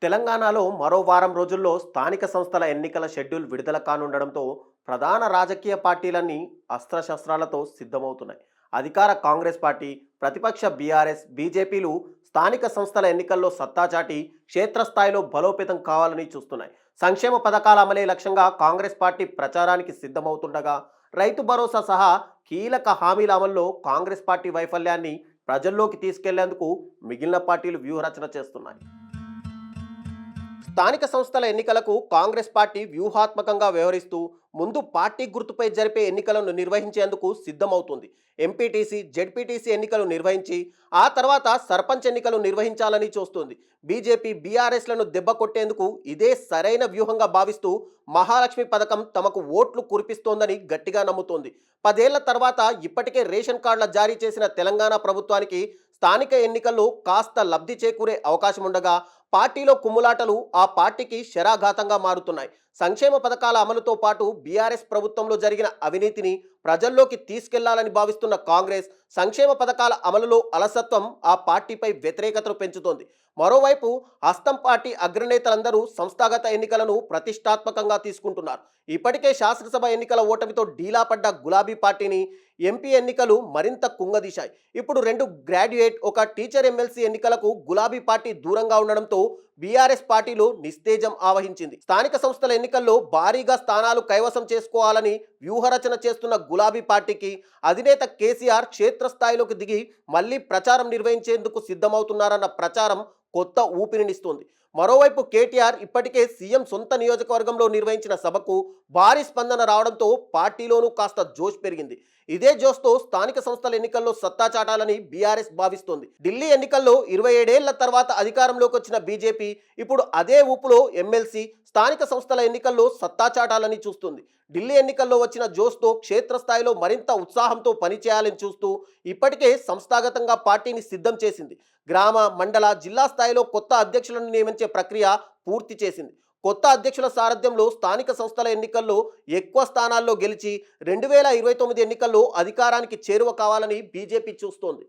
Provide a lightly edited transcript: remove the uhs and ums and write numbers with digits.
తెలంగాణలో మరో వారం రోజుల్లో స్థానిక సంస్థల ఎన్నికల షెడ్యూల్ విడుదల కానుండడంతో ప్రధాన రాజకీయ పార్టీలన్నీ అస్త్రశస్త్రాలతో సిద్ధమవుతున్నాయి. అధికార కాంగ్రెస్ పార్టీ, ప్రతిపక్ష బీఆర్ఎస్, బీజేపీలు స్థానిక సంస్థల ఎన్నికల్లో సత్తాచాటి క్షేత్రస్థాయిలో బలోపేతం కావాలని చూస్తున్నాయి. సంక్షేమ పథకాల అమలే లక్ష్యంగా కాంగ్రెస్ పార్టీ ప్రచారానికి సిద్ధమవుతుండగా, రైతు భరోసా సహా కీలక హామీల అమల్లో కాంగ్రెస్ పార్టీ వైఫల్యాన్ని ప్రజల్లోకి తీసుకెళ్లేందుకు మిగిలిన పార్టీలు వ్యూహరచన చేస్తున్నాయి. స్థానిక సంస్థల ఎన్నికలకు కాంగ్రెస్ పార్టీ వ్యూహాత్మకంగా వ్యవహరిస్తూ ముందు పార్టీ గుర్తుపై జరిపే ఎన్నికలను నిర్వహించేందుకు సిద్ధమవుతుంది. ఎంపీటీసీ, జెడ్పీటీసీ ఎన్నికలు నిర్వహించి ఆ తర్వాత సర్పంచ్ ఎన్నికలు నిర్వహించాలని చూస్తుంది. బీజేపీ, బీఆర్ఎస్లను దెబ్బ కొట్టేందుకు ఇదే సరైన వ్యూహంగా భావిస్తూ మహాలక్ష్మి పథకం తమకు ఓట్లు కురిపిస్తోందని గట్టిగా నమ్ముతోంది. 10 ఏళ్ల తర్వాత ఇప్పటికే రేషన్ కార్డుల జారీ చేసిన తెలంగాణ ప్రభుత్వానికి స్థానిక ఎన్నికల్లో కాస్త లబ్ధి చేకూరే అవకాశం ఉండగా, పార్టీలో కుమ్ములాటలు ఆ పార్టీకి శరాఘాతంగా మారుతున్నాయి. సంక్షేమ పథకాల అమలుతో పాటు బీఆర్ఎస్ ప్రభుత్వంలో జరిగిన అవినీతిని ప్రజల్లోకి తీసుకెళ్లాలని భావిస్తున్న కాంగ్రెస్ సంక్షేమ పథకాల అమలులో అలసత్వం ఆ పార్టీపై వ్యతిరేకతను పెంచుతోంది. మరోవైపు హస్తం పార్టీ అగ్రనేతలందరూ సంస్థాగత ఎన్నికలను ప్రతిష్టాత్మకంగా తీసుకుంటున్నారు. ఇప్పటికే శాసనసభ ఎన్నికల ఓటమితో డీలా పడ్డ గులాబీ పార్టీని ఎంపీ ఎన్నికలు మరింత కుంగదీశాయి. ఇప్పుడు 2 గ్రాడ్యుయేట్, ఒక టీచర్ ఎమ్మెల్సీ ఎన్నికలకు గులాబీ పార్టీ దూరంగా ఉండడంతో బీఆర్ఎస్ పార్టీలో నిస్తేజం ఆవహించింది. స్థానిక సంస్థల ఎన్నికల్లో భారీగా స్థానాలు కైవసం చేసుకోవాలని వ్యూహరచన చేస్తున్న గులాబీ పార్టీకి అధినేత కేసీఆర్ క్షేత్రస్థాయిలోకి దిగి మళ్లీ ప్రచారం నిర్వహించేందుకు సిద్ధమవుతున్నారన్న ప్రచారం కొత్త ఊపిరినిస్తోంది. మరోవైపు కేటీఆర్ ఇప్పటికే సీఎం సొంత నియోజకవర్గంలో నిర్వహించిన సభకు భారీ స్పందన రావడంతో పార్టీలోనూ కాస్త జోష్ పెరిగింది. ఇదే జోష్తో స్థానిక సంస్థల ఎన్నికల్లో సత్తా చాటాలని బీఆర్ఎస్ భావిస్తోంది. ఢిల్లీ ఎన్నికల్లో 27 ఏళ్ల తర్వాత అధికారంలోకి వచ్చిన బీజేపీ ఇప్పుడు అదే ఊపులో ఎమ్మెల్సీ, స్థానిక సంస్థల ఎన్నికల్లో సత్తా చాటాలని చూస్తుంది. ఢిల్లీ ఎన్నికల్లో వచ్చిన జోష్తో క్షేత్రస్థాయిలో మరింత ఉత్సాహంతో పనిచేయాలని చూస్తూ ఇప్పటికే సంస్థాగతంగా పార్టీని సిద్ధం చేసింది. గ్రామ, మండల, జిల్లా స్థాయిలో కొత్త అధ్యక్షులను నియమించే ప్రక్రియ పూర్తి చేసింది. కొత్త అధ్యక్షుల సారథ్యంలో స్థానిక సంస్థల ఎన్నికల్లో ఎక్కువ స్థానాల్లో గెలిచి 2029 ఎన్నికల్లో అధికారానికి చేరువ కావాలని బీజేపీ చూస్తోంది.